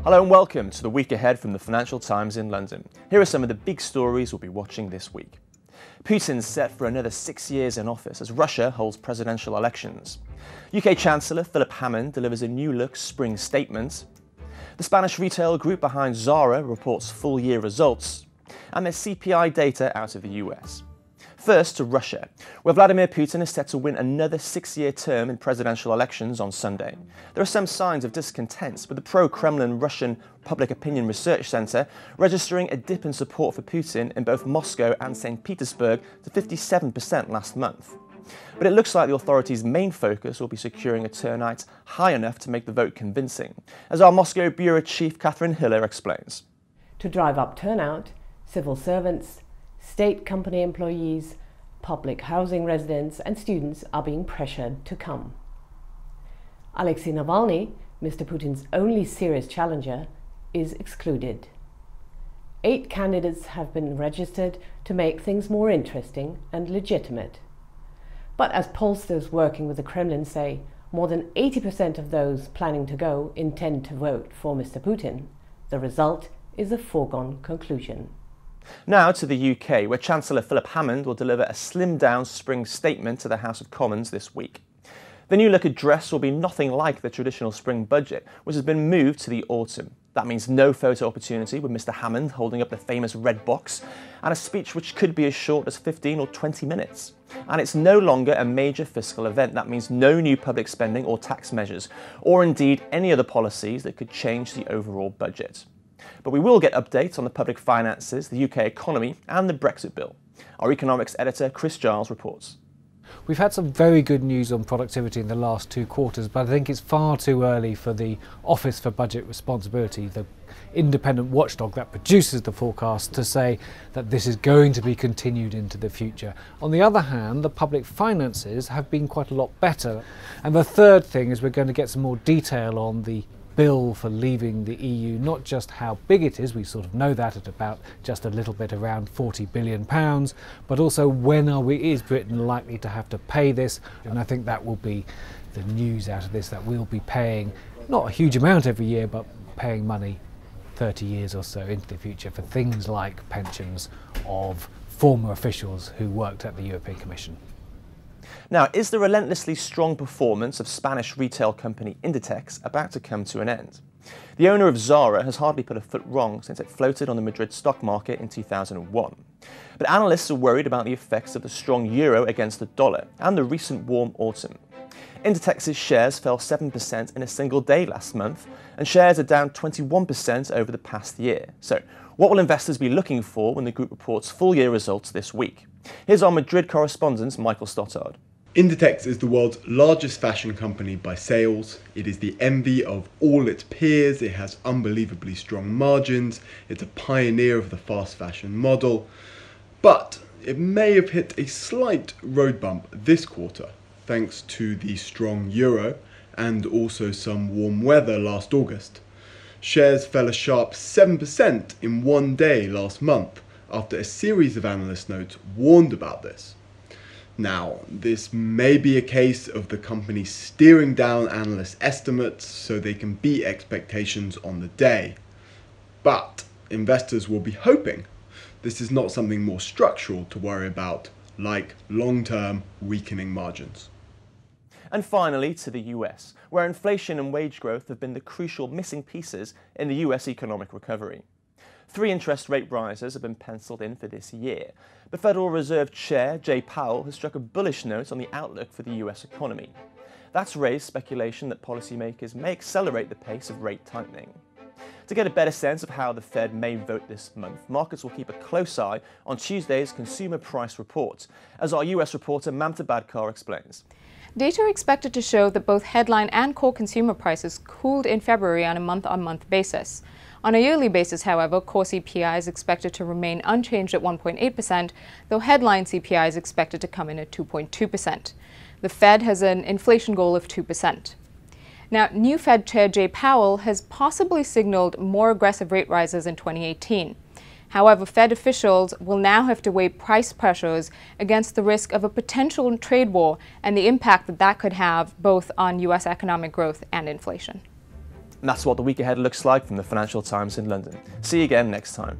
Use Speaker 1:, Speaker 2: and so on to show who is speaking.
Speaker 1: Hello and welcome to the week ahead from the Financial Times in London. Here are some of the big stories we'll be watching this week. Putin's set for another 6 years in office as Russia holds presidential elections. UK Chancellor Philip Hammond delivers a new-look spring statement. The Spanish retail group behind Zara reports full-year results. And there's CPI data out of the US. First to Russia, where Vladimir Putin is set to win another 6-year term in presidential elections on Sunday. There are some signs of discontent, with the pro-Kremlin Russian Public Opinion Research Center registering a dip in support for Putin in both Moscow and St. Petersburg to 57% last month. But it looks like the authorities' main focus will be securing a turnout high enough to make the vote convincing, as our Moscow Bureau Chief Catherine Hiller explains.
Speaker 2: To drive up turnout, civil servants, state company employees, public housing residents and students are being pressured to come. Alexei Navalny, Mr. Putin's only serious challenger, is excluded. 8 candidates have been registered to make things more interesting and legitimate. But as pollsters working with the Kremlin say, more than 80% of those planning to go intend to vote for Mr. Putin. The result is a foregone conclusion.
Speaker 1: Now to the UK, where Chancellor Philip Hammond will deliver a slimmed-down spring statement to the House of Commons this week. The new-look address will be nothing like the traditional spring budget, which has been moved to the autumn. That means no photo opportunity with Mr. Hammond holding up the famous red box, and a speech which could be as short as 15 or 20 minutes. And it's no longer a major fiscal event. That means no new public spending or tax measures, or indeed any other policies that could change the overall budget. But we will get updates on the public finances, the UK economy and the Brexit bill. Our economics editor Chris Giles reports.
Speaker 3: We've had some very good news on productivity in the last 2 quarters, but I think it's far too early for the Office for Budget Responsibility, the independent watchdog that produces the forecast, to say that this is going to be continued into the future. On the other hand, the public finances have been quite a lot better. And the third thing is we're going to get some more detail on the bill for leaving the EU, not just how big it is, we sort of know that at about just a little bit around £40 billion, but also is Britain likely to have to pay this? And I think that will be the news out of this, that we'll be paying not a huge amount every year, but paying money 30 years or so into the future for things like pensions of former officials who worked at the European Commission.
Speaker 1: Now, is the relentlessly strong performance of Spanish retail company Inditex about to come to an end? The owner of Zara has hardly put a foot wrong since it floated on the Madrid stock market in 2001. But analysts are worried about the effects of the strong euro against the dollar and the recent warm autumn. Inditex's shares fell 7% in a single day last month, and shares are down 21% over the past year. So, what will investors be looking for when the group reports full-year results this week? Here's our Madrid correspondent, Michael Stottard.
Speaker 4: Inditex is the world's largest fashion company by sales. It is the envy of all its peers. It has unbelievably strong margins. It's a pioneer of the fast fashion model. But it may have hit a slight road bump this quarter, thanks to the strong euro and also some warm weather last August. Shares fell a sharp 7% in one day last month after a series of analyst notes warned about this. Now, this may be a case of the company steering down analyst estimates so they can beat expectations on the day. But investors will be hoping this is not something more structural to worry about, like long-term weakening margins.
Speaker 1: And finally, to the US, where inflation and wage growth have been the crucial missing pieces in the US economic recovery. 3 interest rate rises have been penciled in for this year. The Federal Reserve Chair, Jay Powell, has struck a bullish note on the outlook for the US economy. That's raised speculation that policymakers may accelerate the pace of rate tightening. To get a better sense of how the Fed may vote this month, markets will keep a close eye on Tuesday's consumer price report, as our US reporter Mamta Badkar explains.
Speaker 5: Data are expected to show that both headline and core consumer prices cooled in February on a month-on-month basis. On a yearly basis, however, core CPI is expected to remain unchanged at 1.8%, though headline CPI is expected to come in at 2.2%. The Fed has an inflation goal of 2%. Now, new Fed Chair Jay Powell has possibly signaled more aggressive rate rises in 2018. However, Fed officials will now have to weigh price pressures against the risk of a potential trade war and the impact that that could have both on U.S. economic growth and inflation.
Speaker 1: And that's what the week ahead looks like from the Financial Times in London. See you again next time.